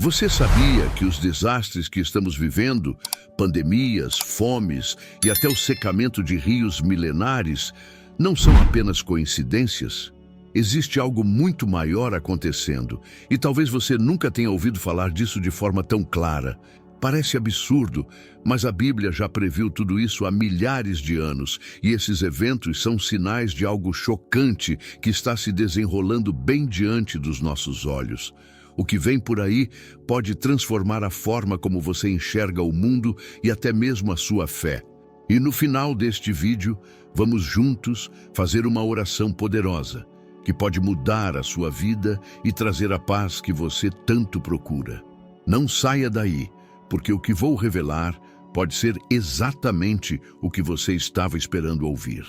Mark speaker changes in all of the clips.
Speaker 1: Você sabia que os desastres que estamos vivendo, pandemias, fomes e até o secamento de rios milenares, não são apenas coincidências? Existe algo muito maior acontecendo, e talvez você nunca tenha ouvido falar disso de forma tão clara. Parece absurdo, mas a Bíblia já previu tudo isso há milhares de anos, e esses eventos são sinais de algo chocante que está se desenrolando bem diante dos nossos olhos. O que vem por aí pode transformar a forma como você enxerga o mundo e até mesmo a sua fé. E no final deste vídeo, vamos juntos fazer uma oração poderosa, que pode mudar a sua vida e trazer a paz que você tanto procura. Não saia daí, porque o que vou revelar pode ser exatamente o que você estava esperando ouvir.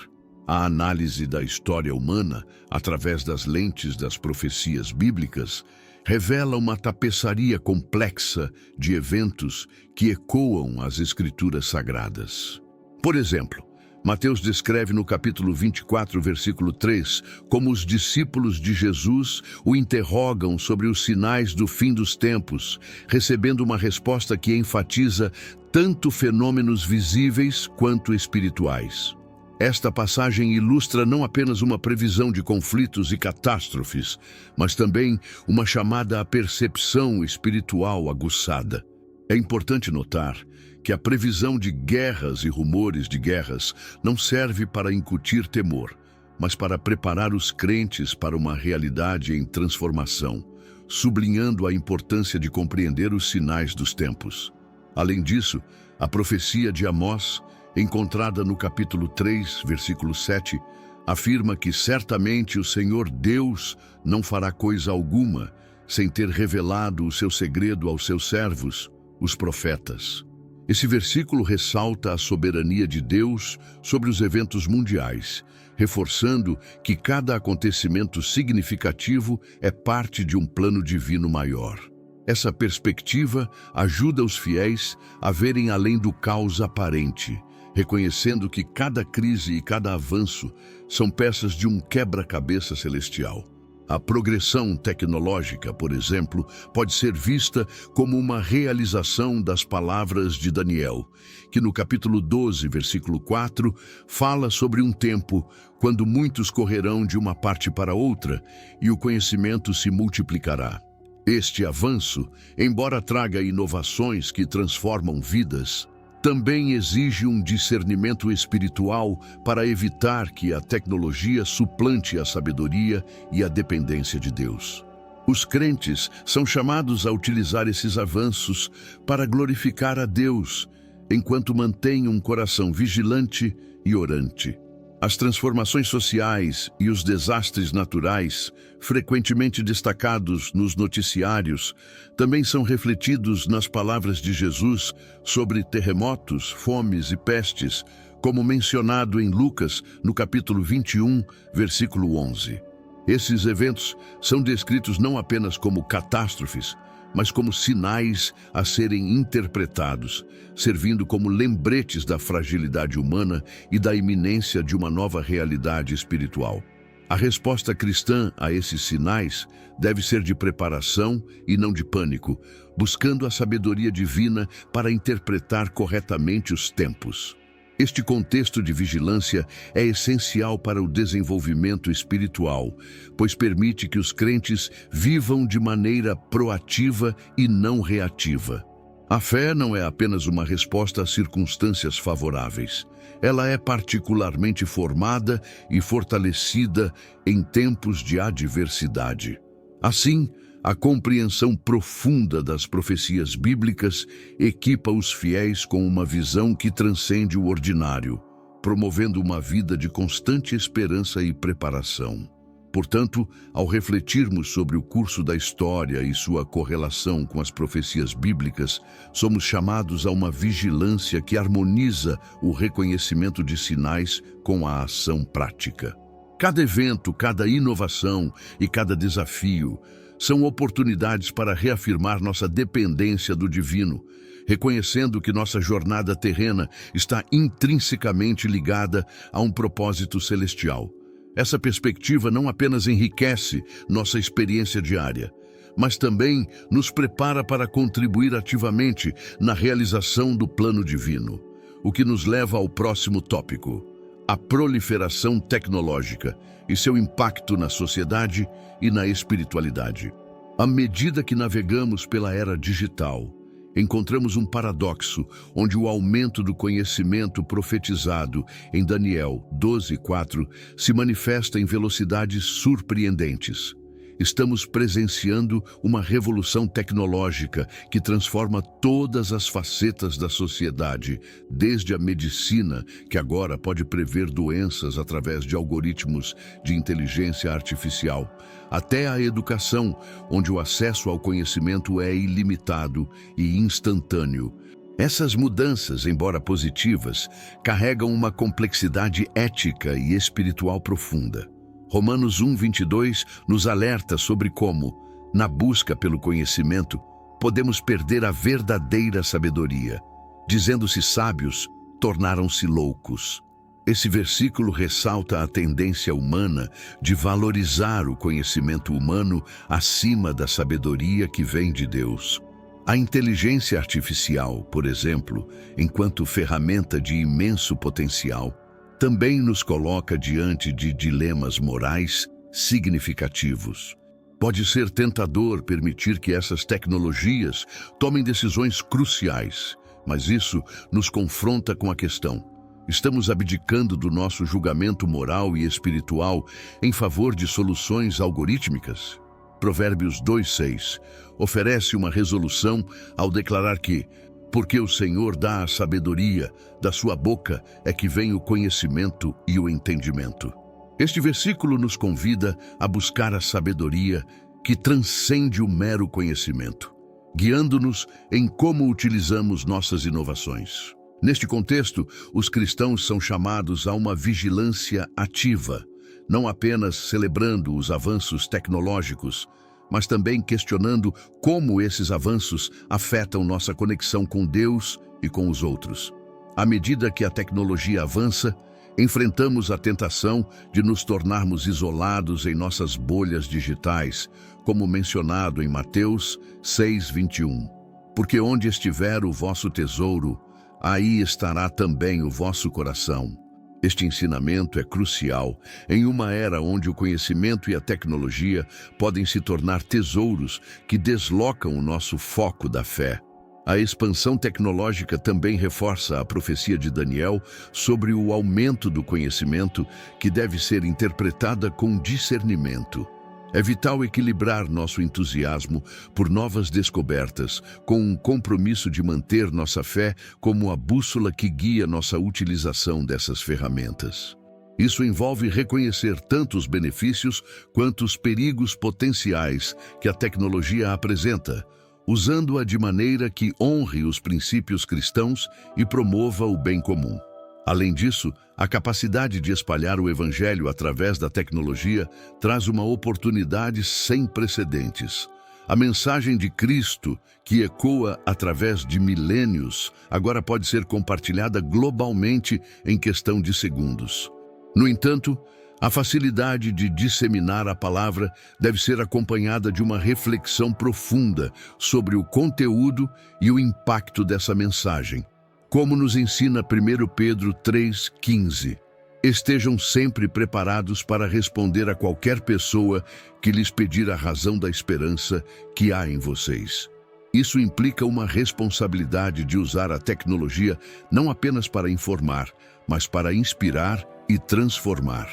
Speaker 1: A análise da história humana, através das lentes das profecias bíblicas, revela uma tapeçaria complexa de eventos que ecoam as Escrituras Sagradas. Por exemplo, Mateus descreve no capítulo 24, versículo 3, como os discípulos de Jesus o interrogam sobre os sinais do fim dos tempos, recebendo uma resposta que enfatiza tanto fenômenos visíveis quanto espirituais. Esta passagem ilustra não apenas uma previsão de conflitos e catástrofes, mas também uma chamada à percepção espiritual aguçada. É importante notar que a previsão de guerras e rumores de guerras não serve para incutir temor, mas para preparar os crentes para uma realidade em transformação, sublinhando a importância de compreender os sinais dos tempos. Além disso, a profecia de Amós, encontrada no capítulo 3, versículo 7, afirma que certamente o Senhor Deus não fará coisa alguma sem ter revelado o seu segredo aos seus servos, os profetas. Esse versículo ressalta a soberania de Deus sobre os eventos mundiais, reforçando que cada acontecimento significativo é parte de um plano divino maior. Essa perspectiva ajuda os fiéis a verem além do caos aparente, reconhecendo que cada crise e cada avanço são peças de um quebra-cabeça celestial. A progressão tecnológica, por exemplo, pode ser vista como uma realização das palavras de Daniel, que no capítulo 12, versículo 4, fala sobre um tempo quando muitos correrão de uma parte para outra e o conhecimento se multiplicará. Este avanço, embora traga inovações que transformam vidas, também exige um discernimento espiritual para evitar que a tecnologia suplante a sabedoria e a dependência de Deus. Os crentes são chamados a utilizar esses avanços para glorificar a Deus, enquanto mantêm um coração vigilante e orante. As transformações sociais e os desastres naturais, frequentemente destacados nos noticiários, também são refletidos nas palavras de Jesus sobre terremotos, fomes e pestes, como mencionado em Lucas, no capítulo 21, versículo 11. Esses eventos são descritos não apenas como catástrofes, mas como sinais a serem interpretados, servindo como lembretes da fragilidade humana e da iminência de uma nova realidade espiritual. A resposta cristã a esses sinais deve ser de preparação e não de pânico, buscando a sabedoria divina para interpretar corretamente os tempos. Este contexto de vigilância é essencial para o desenvolvimento espiritual, pois permite que os crentes vivam de maneira proativa e não reativa. A fé não é apenas uma resposta a circunstâncias favoráveis. Ela é particularmente formada e fortalecida em tempos de adversidade. Assim, a compreensão profunda das profecias bíblicas equipa os fiéis com uma visão que transcende o ordinário, promovendo uma vida de constante esperança e preparação. Portanto, ao refletirmos sobre o curso da história e sua correlação com as profecias bíblicas, somos chamados a uma vigilância que harmoniza o reconhecimento de sinais com a ação prática. Cada evento, cada inovação e cada desafio são oportunidades para reafirmar nossa dependência do divino, reconhecendo que nossa jornada terrena está intrinsecamente ligada a um propósito celestial. Essa perspectiva não apenas enriquece nossa experiência diária, mas também nos prepara para contribuir ativamente na realização do plano divino, o que nos leva ao próximo tópico: a proliferação tecnológica e seu impacto na sociedade e na espiritualidade. À medida que navegamos pela era digital, encontramos um paradoxo onde o aumento do conhecimento profetizado em Daniel 12:4 se manifesta em velocidades surpreendentes. Estamos presenciando uma revolução tecnológica que transforma todas as facetas da sociedade, desde a medicina, que agora pode prever doenças através de algoritmos de inteligência artificial, até a educação, onde o acesso ao conhecimento é ilimitado e instantâneo. Essas mudanças, embora positivas, carregam uma complexidade ética e espiritual profunda. Romanos 1:22 nos alerta sobre como, na busca pelo conhecimento, podemos perder a verdadeira sabedoria. Dizendo-se sábios, tornaram-se loucos. Esse versículo ressalta a tendência humana de valorizar o conhecimento humano acima da sabedoria que vem de Deus. A inteligência artificial, por exemplo, enquanto ferramenta de imenso potencial, também nos coloca diante de dilemas morais significativos. Pode ser tentador permitir que essas tecnologias tomem decisões cruciais, mas isso nos confronta com a questão: estamos abdicando do nosso julgamento moral e espiritual em favor de soluções algorítmicas? Provérbios 2:6 oferece uma resolução ao declarar que, porque o Senhor dá a sabedoria, da sua boca é que vem o conhecimento e o entendimento. Este versículo nos convida a buscar a sabedoria que transcende o mero conhecimento, guiando-nos em como utilizamos nossas inovações. Neste contexto, os cristãos são chamados a uma vigilância ativa, não apenas celebrando os avanços tecnológicos, mas também questionando como esses avanços afetam nossa conexão com Deus e com os outros. À medida que a tecnologia avança, enfrentamos a tentação de nos tornarmos isolados em nossas bolhas digitais, como mencionado em Mateus 6:21. Porque onde estiver o vosso tesouro, aí estará também o vosso coração. Este ensinamento é crucial em uma era onde o conhecimento e a tecnologia podem se tornar tesouros que deslocam o nosso foco da fé. A expansão tecnológica também reforça a profecia de Daniel sobre o aumento do conhecimento, que deve ser interpretada com discernimento. É vital equilibrar nosso entusiasmo por novas descobertas com um compromisso de manter nossa fé como a bússola que guia nossa utilização dessas ferramentas. Isso envolve reconhecer tanto os benefícios quanto os perigos potenciais que a tecnologia apresenta, usando-a de maneira que honre os princípios cristãos e promova o bem comum. Além disso, a capacidade de espalhar o Evangelho através da tecnologia traz uma oportunidade sem precedentes. A mensagem de Cristo, que ecoa através de milênios, agora pode ser compartilhada globalmente em questão de segundos. No entanto, a facilidade de disseminar a palavra deve ser acompanhada de uma reflexão profunda sobre o conteúdo e o impacto dessa mensagem. Como nos ensina 1 Pedro 3:15, estejam sempre preparados para responder a qualquer pessoa que lhes pedir a razão da esperança que há em vocês. Isso implica uma responsabilidade de usar a tecnologia não apenas para informar, mas para inspirar e transformar.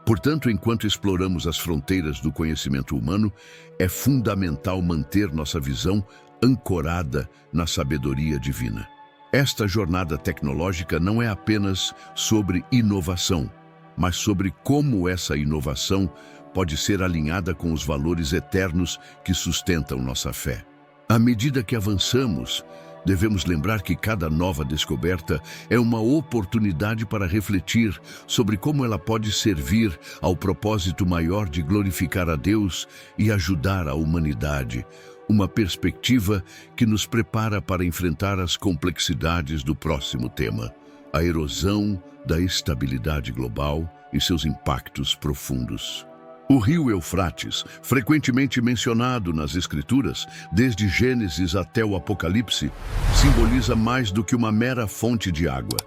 Speaker 1: Portanto, enquanto exploramos as fronteiras do conhecimento humano, é fundamental manter nossa visão ancorada na sabedoria divina. Esta jornada tecnológica não é apenas sobre inovação, mas sobre como essa inovação pode ser alinhada com os valores eternos que sustentam nossa fé. À medida que avançamos, devemos lembrar que cada nova descoberta é uma oportunidade para refletir sobre como ela pode servir ao propósito maior de glorificar a Deus e ajudar a humanidade. Uma perspectiva que nos prepara para enfrentar as complexidades do próximo tema, a erosão da estabilidade global e seus impactos profundos. O rio Eufrates, frequentemente mencionado nas Escrituras, desde Gênesis até o Apocalipse, simboliza mais do que uma mera fonte de água.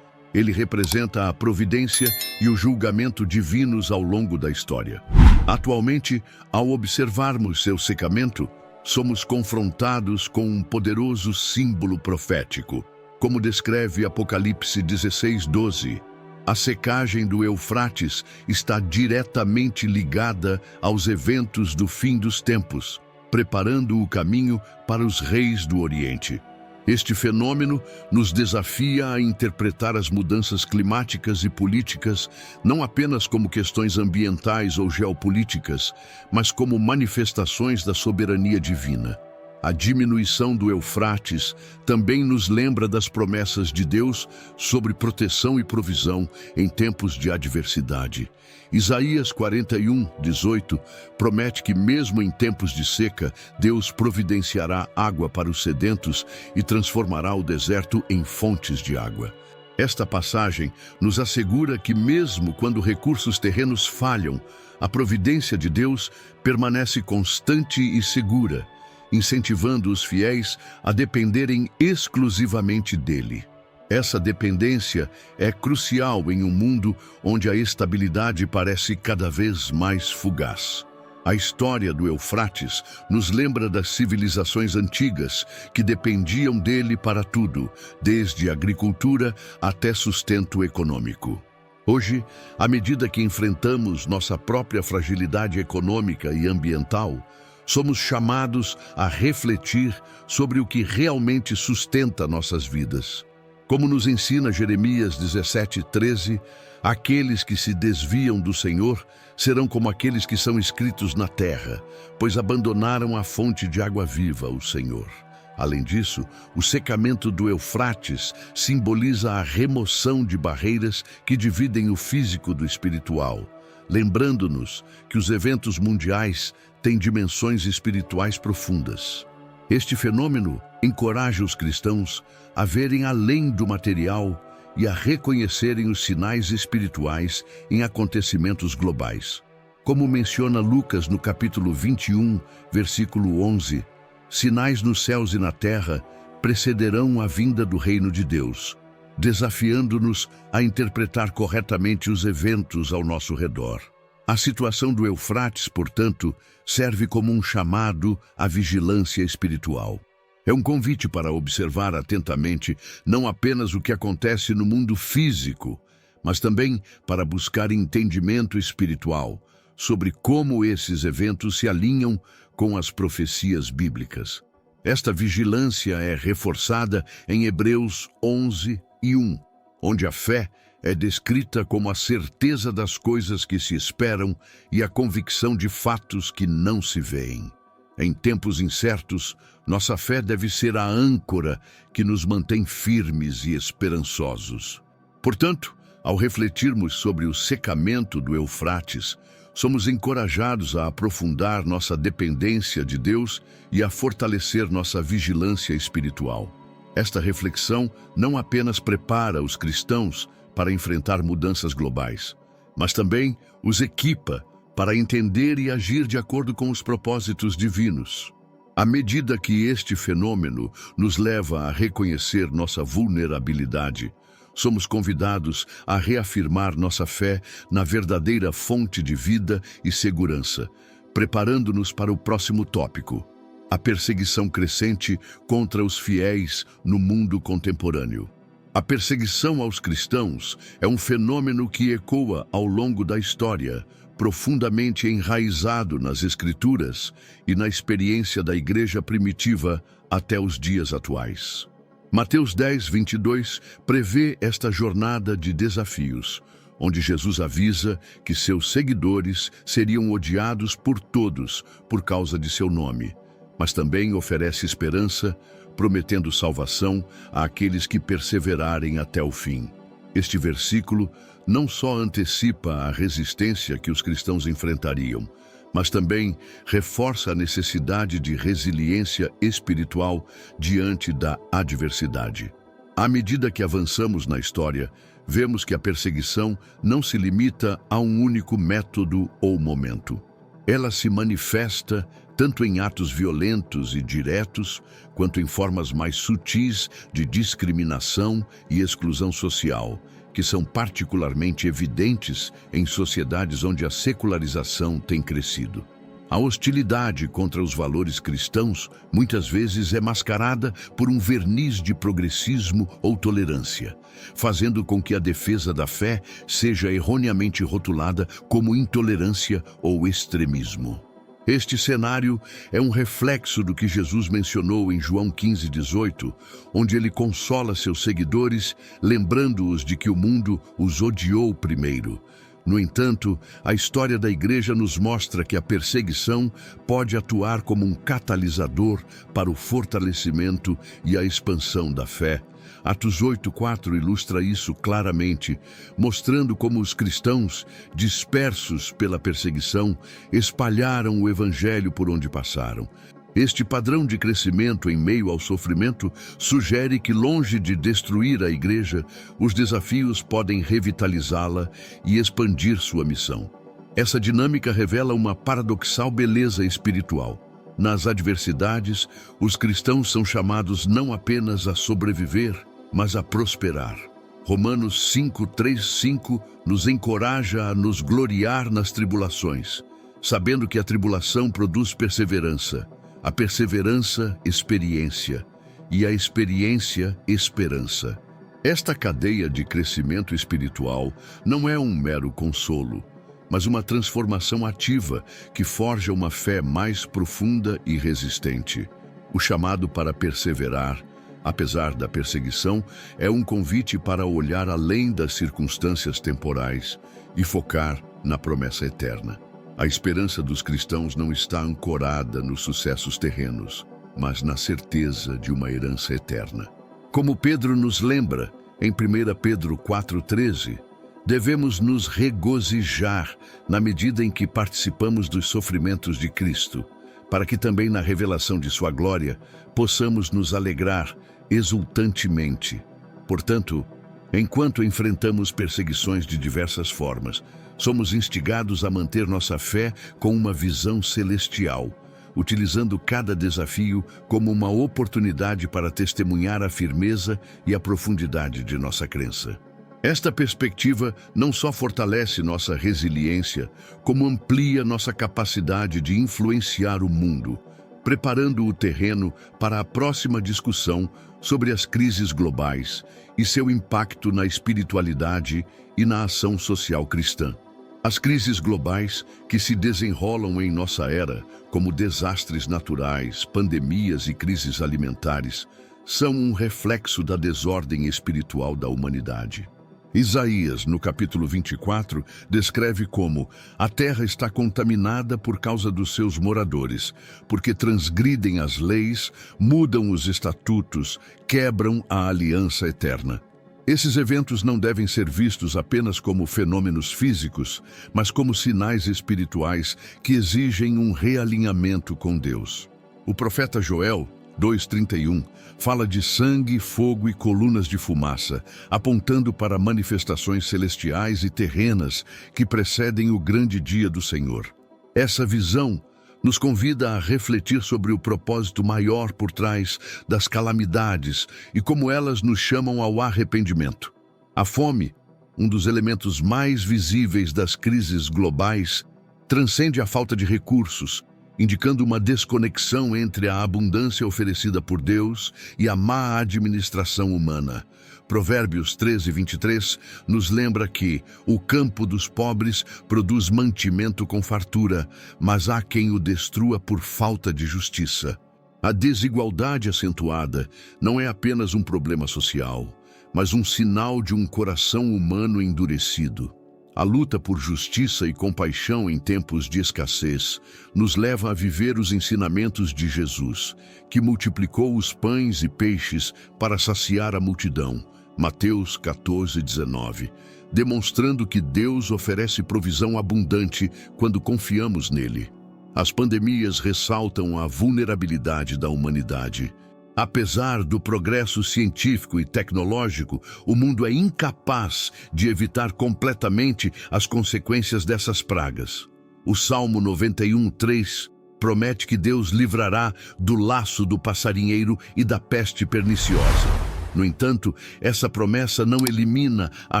Speaker 1: Ele representa a providência e o julgamento divinos ao longo da história. Atualmente, ao observarmos seu secamento, somos confrontados com um poderoso símbolo profético, como descreve Apocalipse 16:12. A secagem do Eufrates está diretamente ligada aos eventos do fim dos tempos, preparando o caminho para os reis do Oriente. Este fenômeno nos desafia a interpretar as mudanças climáticas e políticas não apenas como questões ambientais ou geopolíticas, mas como manifestações da soberania divina. A diminuição do Eufrates também nos lembra das promessas de Deus sobre proteção e provisão em tempos de adversidade. Isaías 41:18 promete que mesmo em tempos de seca, Deus providenciará água para os sedentos e transformará o deserto em fontes de água. Esta passagem nos assegura que mesmo quando recursos terrenos falham, a providência de Deus permanece constante e segura, incentivando os fiéis a dependerem exclusivamente dele. Essa dependência é crucial em um mundo onde a estabilidade parece cada vez mais fugaz. A história do Eufrates nos lembra das civilizações antigas que dependiam dele para tudo, desde agricultura até sustento econômico. Hoje, à medida que enfrentamos nossa própria fragilidade econômica e ambiental, somos chamados a refletir sobre o que realmente sustenta nossas vidas. Como nos ensina Jeremias 17:13, aqueles que se desviam do Senhor serão como aqueles que são escritos na terra, pois abandonaram a fonte de água viva, o Senhor. Além disso, o secamento do Eufrates simboliza a remoção de barreiras que dividem o físico do espiritual, lembrando-nos que os eventos mundiais têm dimensões espirituais profundas. Este fenômeno encoraja os cristãos a verem além do material e a reconhecerem os sinais espirituais em acontecimentos globais. Como menciona Lucas no capítulo 21, versículo 11, sinais nos céus e na terra precederão a vinda do reino de Deus, desafiando-nos a interpretar corretamente os eventos ao nosso redor. A situação do Eufrates, portanto, serve como um chamado à vigilância espiritual. É um convite para observar atentamente não apenas o que acontece no mundo físico, mas também para buscar entendimento espiritual sobre como esses eventos se alinham com as profecias bíblicas. Esta vigilância é reforçada em Hebreus 11:1, onde a fé é descrita como a certeza das coisas que se esperam e a convicção de fatos que não se veem. Em tempos incertos, nossa fé deve ser a âncora que nos mantém firmes e esperançosos. Portanto, ao refletirmos sobre o secamento do Eufrates, somos encorajados a aprofundar nossa dependência de Deus e a fortalecer nossa vigilância espiritual. Esta reflexão não apenas prepara os cristãos para enfrentar mudanças globais, mas também os equipa para entender e agir de acordo com os propósitos divinos. À medida que este fenômeno nos leva a reconhecer nossa vulnerabilidade, somos convidados a reafirmar nossa fé na verdadeira fonte de vida e segurança, preparando-nos para o próximo tópico: a perseguição crescente contra os fiéis no mundo contemporâneo. A perseguição aos cristãos é um fenômeno que ecoa ao longo da história, profundamente enraizado nas Escrituras e na experiência da igreja primitiva até os dias atuais. Mateus 10:22 prevê esta jornada de desafios, onde Jesus avisa que seus seguidores seriam odiados por todos por causa de seu nome, mas também oferece esperança, prometendo salvação àqueles que perseverarem até o fim. Este versículo não só antecipa a resistência que os cristãos enfrentariam, mas também reforça a necessidade de resiliência espiritual diante da adversidade. À medida que avançamos na história, vemos que a perseguição não se limita a um único método ou momento. Ela se manifesta tanto em atos violentos e diretos, quanto em formas mais sutis de discriminação e exclusão social, que são particularmente evidentes em sociedades onde a secularização tem crescido. A hostilidade contra os valores cristãos muitas vezes é mascarada por um verniz de progressismo ou tolerância, fazendo com que a defesa da fé seja erroneamente rotulada como intolerância ou extremismo. Este cenário é um reflexo do que Jesus mencionou em João 15:18, onde ele consola seus seguidores, lembrando-os de que o mundo os odiou primeiro. No entanto, a história da igreja nos mostra que a perseguição pode atuar como um catalisador para o fortalecimento e a expansão da fé. Atos 8:4 ilustra isso claramente, mostrando como os cristãos, dispersos pela perseguição, espalharam o evangelho por onde passaram. Este padrão de crescimento em meio ao sofrimento sugere que, longe de destruir a igreja, os desafios podem revitalizá-la e expandir sua missão. Essa dinâmica revela uma paradoxal beleza espiritual. Nas adversidades, os cristãos são chamados não apenas a sobreviver, mas a prosperar. Romanos 5:3-5 nos encoraja a nos gloriar nas tribulações, sabendo que a tribulação produz perseverança, a perseverança, experiência, e a experiência, esperança. Esta cadeia de crescimento espiritual não é um mero consolo, mas uma transformação ativa que forja uma fé mais profunda e resistente. O chamado para perseverar, apesar da perseguição, é um convite para olhar além das circunstâncias temporais e focar na promessa eterna. A esperança dos cristãos não está ancorada nos sucessos terrenos, mas na certeza de uma herança eterna. Como Pedro nos lembra, em 1 Pedro 4:13, devemos nos regozijar na medida em que participamos dos sofrimentos de Cristo, para que também na revelação de sua glória possamos nos alegrar exultantemente. Portanto, enquanto enfrentamos perseguições de diversas formas, somos instigados a manter nossa fé com uma visão celestial, utilizando cada desafio como uma oportunidade para testemunhar a firmeza e a profundidade de nossa crença. Esta perspectiva não só fortalece nossa resiliência, como amplia nossa capacidade de influenciar o mundo, preparando o terreno para a próxima discussão sobre as crises globais e seu impacto na espiritualidade e na ação social cristã. As crises globais que se desenrolam em nossa era, como desastres naturais, pandemias e crises alimentares, são um reflexo da desordem espiritual da humanidade. Isaías, no capítulo 24, descreve como a terra está contaminada por causa dos seus moradores, porque transgridem as leis, mudam os estatutos, quebram a aliança eterna. Esses eventos não devem ser vistos apenas como fenômenos físicos, mas como sinais espirituais que exigem um realinhamento com Deus. O profeta Joel 2:31 fala de sangue, fogo e colunas de fumaça, apontando para manifestações celestiais e terrenas que precedem o grande dia do Senhor. Essa visão nos convida a refletir sobre o propósito maior por trás das calamidades e como elas nos chamam ao arrependimento. A fome, um dos elementos mais visíveis das crises globais, transcende a falta de recursos, indicando uma desconexão entre a abundância oferecida por Deus e a má administração humana. Provérbios 13:23 nos lembra que o campo dos pobres produz mantimento com fartura, mas há quem o destrua por falta de justiça. A desigualdade acentuada não é apenas um problema social, mas um sinal de um coração humano endurecido. A luta por justiça e compaixão em tempos de escassez nos leva a viver os ensinamentos de Jesus, que multiplicou os pães e peixes para saciar a multidão. Mateus 14:19, demonstrando que Deus oferece provisão abundante quando confiamos nele. As pandemias ressaltam a vulnerabilidade da humanidade. Apesar do progresso científico e tecnológico, o mundo é incapaz de evitar completamente as consequências dessas pragas. O Salmo 91:3 promete que Deus livrará do laço do passarinheiro e da peste perniciosa. No entanto, essa promessa não elimina a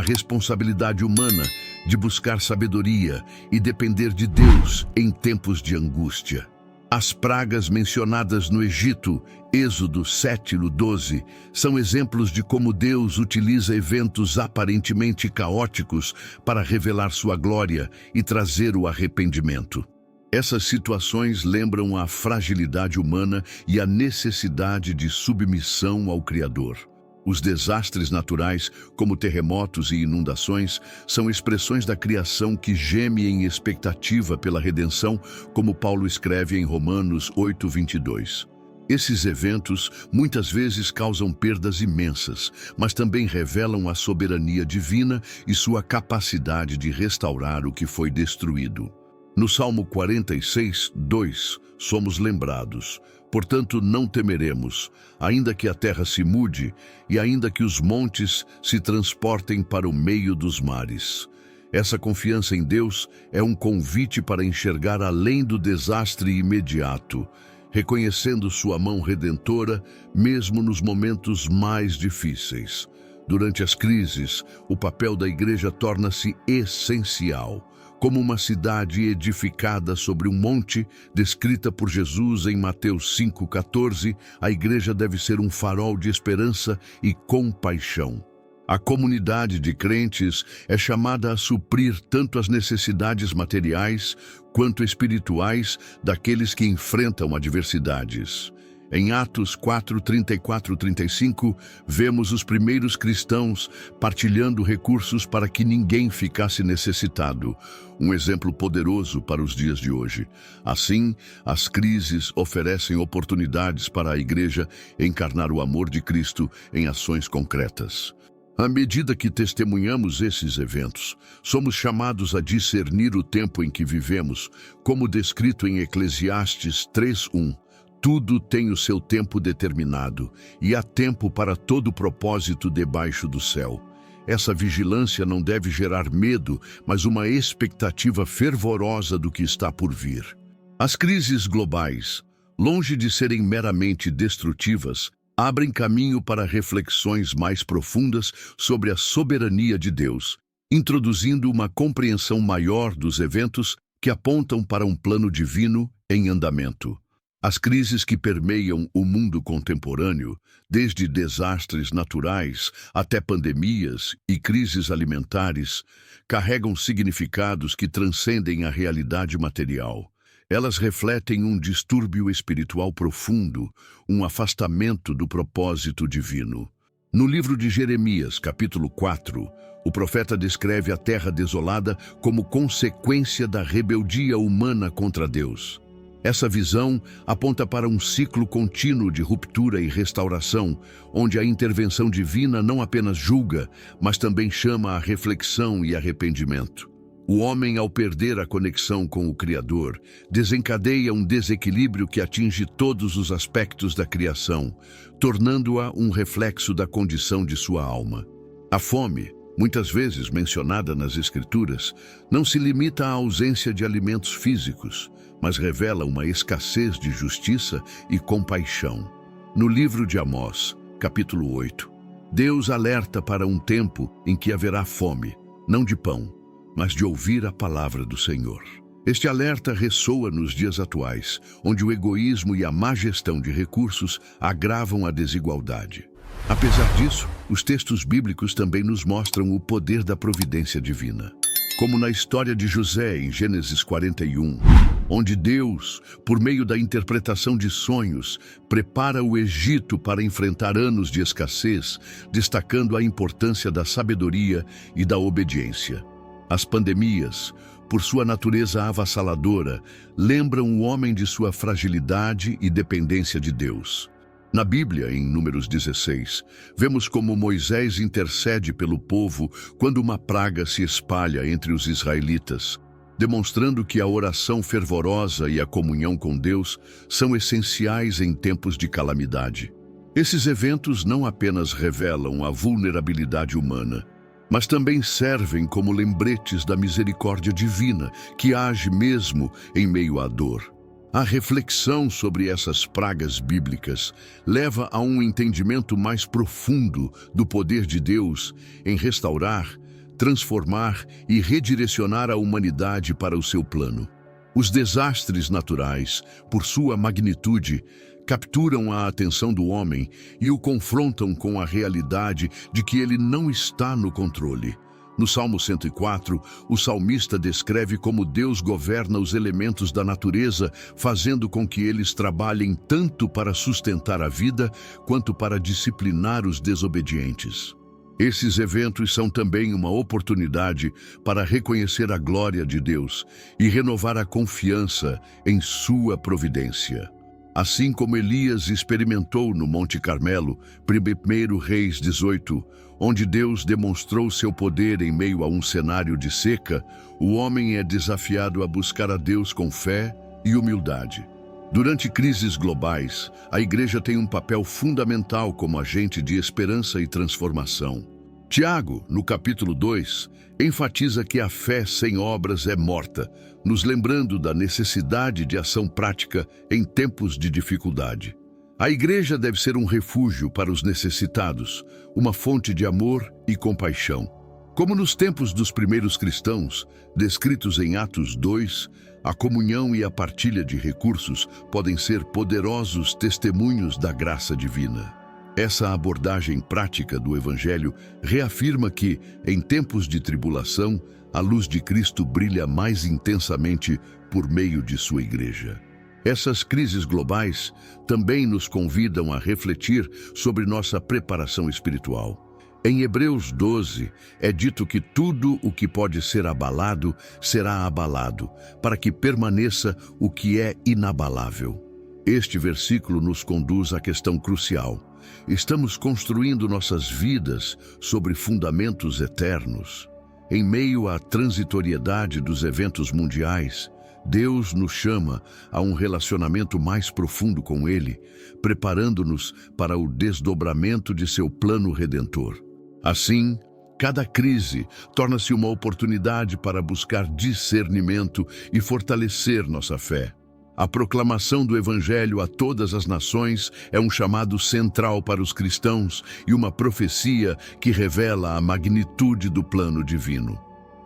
Speaker 1: responsabilidade humana de buscar sabedoria e depender de Deus em tempos de angústia. As pragas mencionadas no Egito, Êxodo 7:12, são exemplos de como Deus utiliza eventos aparentemente caóticos para revelar sua glória e trazer o arrependimento. Essas situações lembram a fragilidade humana e a necessidade de submissão ao Criador. Os desastres naturais, como terremotos e inundações, são expressões da criação que geme em expectativa pela redenção, como Paulo escreve em Romanos 8:22. Esses eventos muitas vezes causam perdas imensas, mas também revelam a soberania divina e sua capacidade de restaurar o que foi destruído. No Salmo 46:2, somos lembrados: portanto, não temeremos, ainda que a terra se mude e ainda que os montes se transportem para o meio dos mares. Essa confiança em Deus é um convite para enxergar além do desastre imediato, reconhecendo sua mão redentora mesmo nos momentos mais difíceis. Durante as crises, o papel da igreja torna-se essencial. Como uma cidade edificada sobre um monte, descrita por Jesus em Mateus 5:14, a igreja deve ser um farol de esperança e compaixão. A comunidade de crentes é chamada a suprir tanto as necessidades materiais quanto espirituais daqueles que enfrentam adversidades. Em Atos 4:34-35, vemos os primeiros cristãos partilhando recursos para que ninguém ficasse necessitado, um exemplo poderoso para os dias de hoje. Assim, as crises oferecem oportunidades para a igreja encarnar o amor de Cristo em ações concretas. À medida que testemunhamos esses eventos, somos chamados a discernir o tempo em que vivemos, como descrito em Eclesiastes 3:1. Tudo tem o seu tempo determinado, e há tempo para todo propósito debaixo do céu. Essa vigilância não deve gerar medo, mas uma expectativa fervorosa do que está por vir. As crises globais, longe de serem meramente destrutivas, abrem caminho para reflexões mais profundas sobre a soberania de Deus, introduzindo uma compreensão maior dos eventos que apontam para um plano divino em andamento. As crises que permeiam o mundo contemporâneo, desde desastres naturais até pandemias e crises alimentares, carregam significados que transcendem a realidade material. Elas refletem um distúrbio espiritual profundo, um afastamento do propósito divino. No livro de Jeremias, capítulo 4, o profeta descreve a terra desolada como consequência da rebeldia humana contra Deus. Essa visão aponta para um ciclo contínuo de ruptura e restauração, onde a intervenção divina não apenas julga, mas também chama à reflexão e arrependimento. O homem, ao perder a conexão com o Criador, desencadeia um desequilíbrio que atinge todos os aspectos da criação, tornando-a um reflexo da condição de sua alma. A fome, muitas vezes mencionada nas Escrituras, não se limita à ausência de alimentos físicos, mas revela uma escassez de justiça e compaixão. No livro de Amós, capítulo 8, Deus alerta para um tempo em que haverá fome, não de pão, mas de ouvir a palavra do Senhor. Este alerta ressoa nos dias atuais, onde o egoísmo e a má gestão de recursos agravam a desigualdade. Apesar disso, os textos bíblicos também nos mostram o poder da providência divina. Como na história de José, em Gênesis 41, onde Deus, por meio da interpretação de sonhos, prepara o Egito para enfrentar anos de escassez, destacando a importância da sabedoria e da obediência. As pandemias, por sua natureza avassaladora, lembram o homem de sua fragilidade e dependência de Deus. Na Bíblia, em Números 16, vemos como Moisés intercede pelo povo quando uma praga se espalha entre os israelitas, demonstrando que a oração fervorosa e a comunhão com Deus são essenciais em tempos de calamidade. Esses eventos não apenas revelam a vulnerabilidade humana, mas também servem como lembretes da misericórdia divina que age mesmo em meio à dor. A reflexão sobre essas pragas bíblicas leva a um entendimento mais profundo do poder de Deus em restaurar, transformar e redirecionar a humanidade para o seu plano. Os desastres naturais, por sua magnitude, capturam a atenção do homem e o confrontam com a realidade de que ele não está no controle. No Salmo 104, o salmista descreve como Deus governa os elementos da natureza, fazendo com que eles trabalhem tanto para sustentar a vida, quanto para disciplinar os desobedientes. Esses eventos são também uma oportunidade para reconhecer a glória de Deus e renovar a confiança em sua providência. Assim como Elias experimentou no Monte Carmelo, 1 Reis 18, onde Deus demonstrou seu poder em meio a um cenário de seca, o homem é desafiado a buscar a Deus com fé e humildade. Durante crises globais, a Igreja tem um papel fundamental como agente de esperança e transformação. Tiago, no capítulo 2, enfatiza que a fé sem obras é morta, nos lembrando da necessidade de ação prática em tempos de dificuldade. A Igreja deve ser um refúgio para os necessitados, uma fonte de amor e compaixão. Como nos tempos dos primeiros cristãos, descritos em Atos 2, a comunhão e a partilha de recursos podem ser poderosos testemunhos da graça divina. Essa abordagem prática do Evangelho reafirma que, em tempos de tribulação, a luz de Cristo brilha mais intensamente por meio de sua Igreja. Essas crises globais também nos convidam a refletir sobre nossa preparação espiritual. Em Hebreus 12, é dito que tudo o que pode ser abalado será abalado, para que permaneça o que é inabalável. Este versículo nos conduz à questão crucial. Estamos construindo nossas vidas sobre fundamentos eternos. Em meio à transitoriedade dos eventos mundiais, Deus nos chama a um relacionamento mais profundo com Ele, preparando-nos para o desdobramento de seu plano redentor. Assim, cada crise torna-se uma oportunidade para buscar discernimento e fortalecer nossa fé. A proclamação do Evangelho a todas as nações é um chamado central para os cristãos e uma profecia que revela a magnitude do plano divino.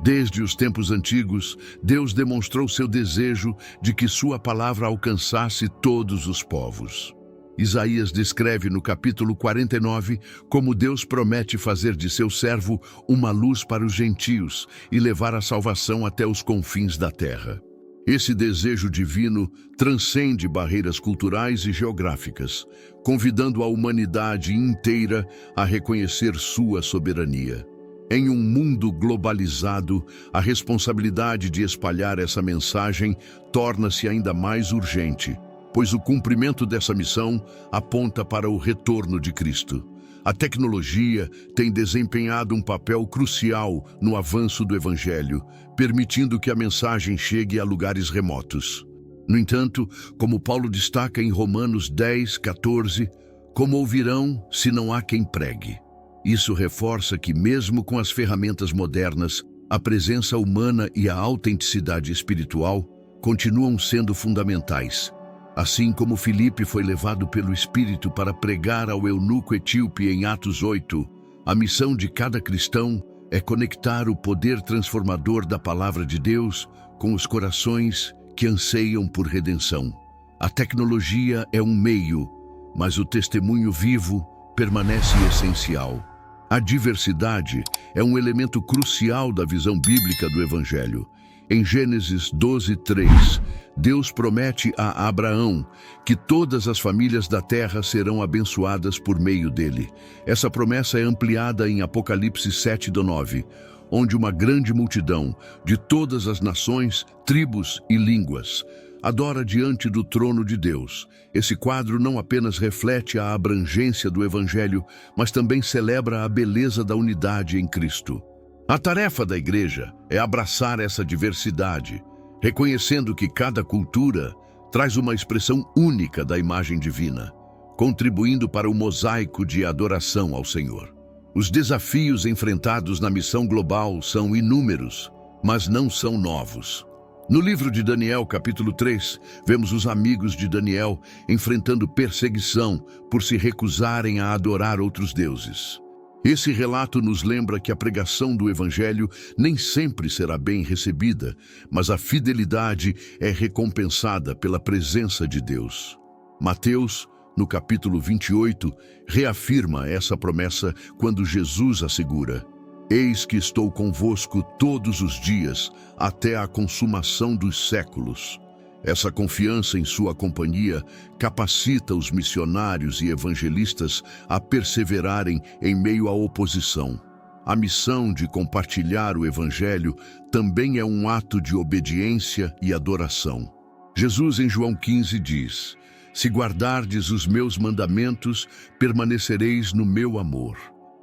Speaker 1: Desde os tempos antigos, Deus demonstrou seu desejo de que sua palavra alcançasse todos os povos. Isaías descreve no capítulo 49 como Deus promete fazer de seu servo uma luz para os gentios e levar a salvação até os confins da terra. Esse desejo divino transcende barreiras culturais e geográficas, convidando a humanidade inteira a reconhecer sua soberania. Em um mundo globalizado, a responsabilidade de espalhar essa mensagem torna-se ainda mais urgente, pois o cumprimento dessa missão aponta para o retorno de Cristo. A tecnologia tem desempenhado um papel crucial no avanço do Evangelho, permitindo que a mensagem chegue a lugares remotos. No entanto, como Paulo destaca em Romanos 10:14, como ouvirão se não há quem pregue? Isso reforça que, mesmo com as ferramentas modernas, a presença humana e a autenticidade espiritual continuam sendo fundamentais. Assim como Filipe foi levado pelo Espírito para pregar ao eunuco etíope em Atos 8, a missão de cada cristão é conectar o poder transformador da palavra de Deus com os corações que anseiam por redenção. A tecnologia é um meio, mas o testemunho vivo permanece essencial. A diversidade é um elemento crucial da visão bíblica do Evangelho. Em Gênesis 12:3, Deus promete a Abraão que todas as famílias da terra serão abençoadas por meio dele. Essa promessa é ampliada em Apocalipse 7:9, onde uma grande multidão de todas as nações, tribos e línguas adora diante do trono de Deus. Esse quadro não apenas reflete a abrangência do Evangelho, mas também celebra a beleza da unidade em Cristo. A tarefa da Igreja é abraçar essa diversidade, reconhecendo que cada cultura traz uma expressão única da imagem divina, contribuindo para o mosaico de adoração ao Senhor. Os desafios enfrentados na missão global são inúmeros, mas não são novos. No livro de Daniel, capítulo 3, vemos os amigos de Daniel enfrentando perseguição por se recusarem a adorar outros deuses. Esse relato nos lembra que a pregação do Evangelho nem sempre será bem recebida, mas a fidelidade é recompensada pela presença de Deus. Mateus, no capítulo 28, reafirma essa promessa quando Jesus assegura: Eis que estou convosco todos os dias, até a consumação dos séculos. Essa confiança em sua companhia capacita os missionários e evangelistas a perseverarem em meio à oposição. A missão de compartilhar o Evangelho também é um ato de obediência e adoração. Jesus, em João 15, diz: Se guardardes os meus mandamentos, permanecereis no meu amor.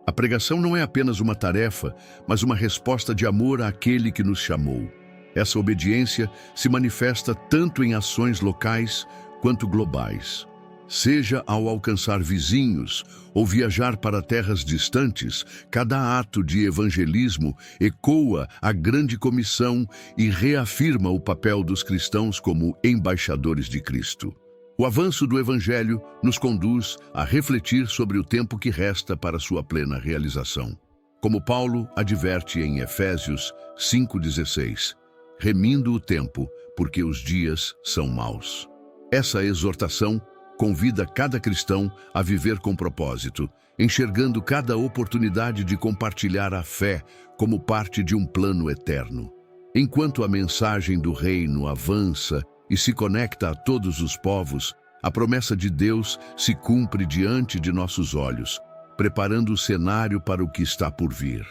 Speaker 1: A pregação não é apenas uma tarefa, mas uma resposta de amor àquele que nos chamou. Essa obediência se manifesta tanto em ações locais quanto globais. Seja ao alcançar vizinhos ou viajar para terras distantes, cada ato de evangelismo ecoa a grande comissão e reafirma o papel dos cristãos como embaixadores de Cristo. O avanço do Evangelho nos conduz a refletir sobre o tempo que resta para sua plena realização. Como Paulo adverte em Efésios 5,16, remindo o tempo, porque os dias são maus. Essa exortação convida cada cristão a viver com propósito, enxergando cada oportunidade de compartilhar a fé como parte de um plano eterno. Enquanto a mensagem do reino avança e se conecta a todos os povos, a promessa de Deus se cumpre diante de nossos olhos, preparando o cenário para o que está por vir.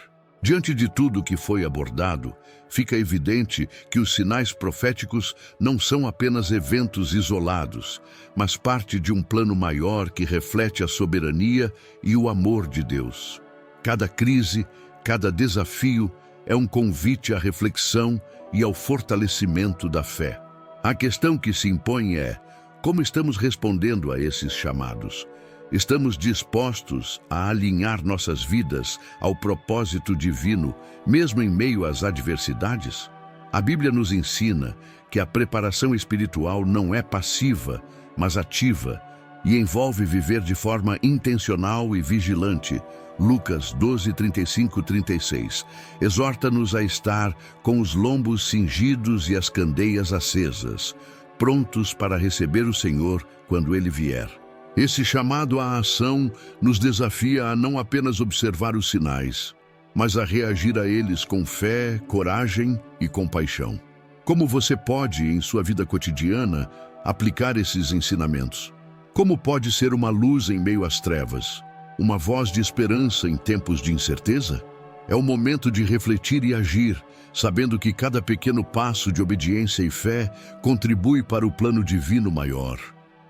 Speaker 1: Diante de tudo o que foi abordado, fica evidente que os sinais proféticos não são apenas eventos isolados, mas parte de um plano maior que reflete a soberania e o amor de Deus. Cada crise, cada desafio é um convite à reflexão e ao fortalecimento da fé. A questão que se impõe é: como estamos respondendo a esses chamados? Estamos dispostos a alinhar nossas vidas ao propósito divino, mesmo em meio às adversidades? A Bíblia nos ensina que a preparação espiritual não é passiva, mas ativa, e envolve viver de forma intencional e vigilante. Lucas 12, 35, 36. Exorta-nos a estar com os lombos cingidos e as candeias acesas, prontos para receber o Senhor quando Ele vier. Esse chamado à ação nos desafia a não apenas observar os sinais, mas a reagir a eles com fé, coragem e compaixão. Como você pode, em sua vida cotidiana, aplicar esses ensinamentos? Como pode ser uma luz em meio às trevas? Uma voz de esperança em tempos de incerteza? É o momento de refletir e agir, sabendo que cada pequeno passo de obediência e fé contribui para o plano divino maior.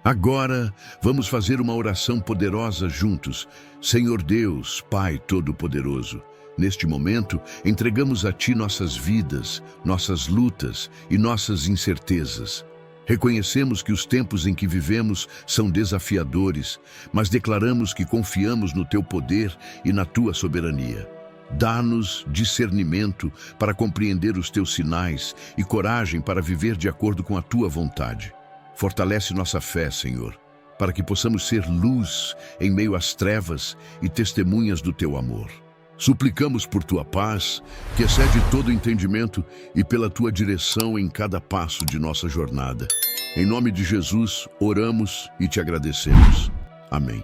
Speaker 1: Agora, vamos fazer uma oração poderosa juntos. Senhor Deus, Pai Todo-Poderoso, neste momento, entregamos a Ti nossas vidas, nossas lutas e nossas incertezas. Reconhecemos que os tempos em que vivemos são desafiadores, mas declaramos que confiamos no Teu poder e na Tua soberania. Dá-nos discernimento para compreender os Teus sinais e coragem para viver de acordo com a Tua vontade. Fortalece nossa fé, Senhor, para que possamos ser luz em meio às trevas e testemunhas do Teu amor. Suplicamos por Tua paz, que excede todo entendimento, e pela Tua direção em cada passo de nossa jornada. Em nome de Jesus, oramos e Te agradecemos. Amém.